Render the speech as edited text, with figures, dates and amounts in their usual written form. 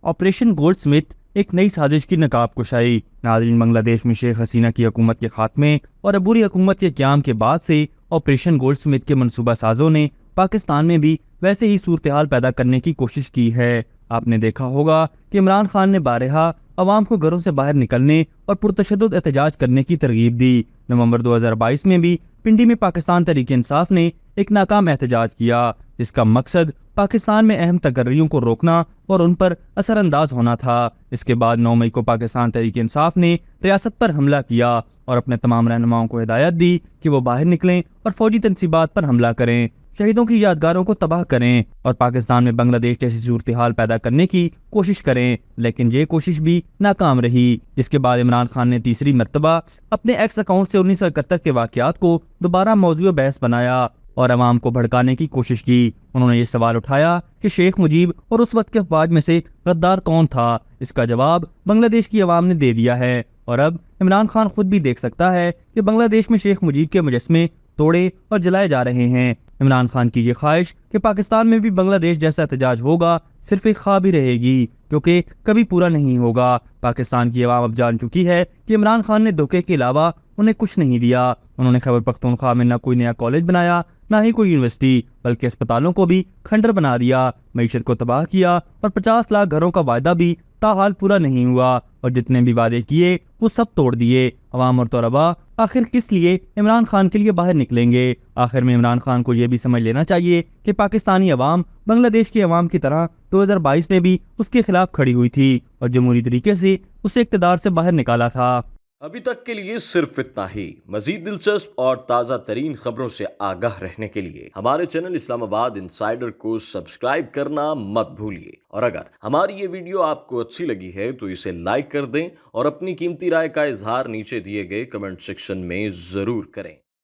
Operation Goldsmith एक नई साजिश की नकाब कुशाई। नाज़रीन, बांग्लादेश में शेख हसीना की हुकूमत के खात्मे और अबूरी हुकूमत के क़याम के बाद से ऑपरेशन गोल्डस्मिथ के मनसूबा साजों ने पाकिस्तान में भी वैसे ही सूरत हाल पैदा करने की कोशिश की है। आपने देखा होगा कि इमरान खान ने बारहा अवाम को घरों से बाहर निकलने और पुरतशद्दुद एहतजाज करने की तरगीब दी। नवंबर 2022 में भी पिंडी में पाकिस्तान तहरीक इंसाफ ने एक नाकाम एहतजाज किया, जिसका मकसद पाकिस्तान में अहम तकर्रियों को रोकना और उन पर असरअंदाज होना था। इसके बाद 9 मई को पाकिस्तान तहरीक इंसाफ ने रियासत पर हमला किया और अपने तमाम रहनुमाओं को हिदायत दी कि वो बाहर निकलें और फौजी तनसीबात पर हमला करें, शहीदों की यादगारों को तबाह करें और पाकिस्तान में बांग्लादेश जैसी सूरत हाल पैदा करने की कोशिश करें। लेकिन ये कोशिश भी नाकाम रही, जिसके बाद इमरान खान ने तीसरी मरतबा अपने एक्स अकाउंट से 1971 के वाकयात को दोबारा मौजूद बहस बनाया और अवाम को भड़काने की कोशिश की। उन्होंने ये सवाल उठाया कि शेख मुजीब और उस वक्त के अफवाज में से गद्दार कौन था। इसका जवाब बांग्लादेश की अवाम ने दे दिया है और अब इमरान खान खुद भी देख सकता है कि बांग्लादेश में शेख मुजीब के मुजस्मे तोड़े और जलाए जा रहे हैं। इमरान खान की ये ख्वाहिश कि पाकिस्तान में भी बांग्लादेश जैसा एहतजाज होगा सिर्फ एक ख्वाब ही रहेगी, जो कि कभी पूरा नहीं होगा। पाकिस्तान की अवाम अब जान चुकी है कि इमरान खान ने धोखे के अलावा उन्हें कुछ नहीं दिया। उन्होंने खैबर पख्तूनख्वा में न कोई नया कॉलेज बनाया, न ही कोई यूनिवर्सिटी, बल्कि अस्पतालों को भी खंडर बना दिया, मईशत को तबाह किया और 50 लाख घरों का वायदा भी ताहाल पूरा नहीं हुआ और जितने भी वादे किए वो सब तोड़ दिए। अवाम और तलबा आखिर किस लिए इमरान खान के लिए बाहर निकलेंगे? आखिर में इमरान खान को यह भी समझ लेना चाहिए कि पाकिस्तानी अवाम बांग्लादेश की अवाम की तरह 2022 में भी उसके खिलाफ खड़ी हुई थी और जमहूरी तरीके से उसे इक़्तिदार से बाहर निकाला था। अभी तक के लिए सिर्फ इतना ही। मजीद दिलचस्प और ताज़ा तरीन खबरों से आगाह रहने के लिए हमारे चैनल इस्लामाबाद इंसाइडर को सब्सक्राइब करना मत भूलिए। और अगर हमारी ये वीडियो आपको अच्छी लगी है तो इसे लाइक कर दें और अपनी कीमती राय का इजहार नीचे दिए गए कमेंट सेक्शन में ज़रूर करें।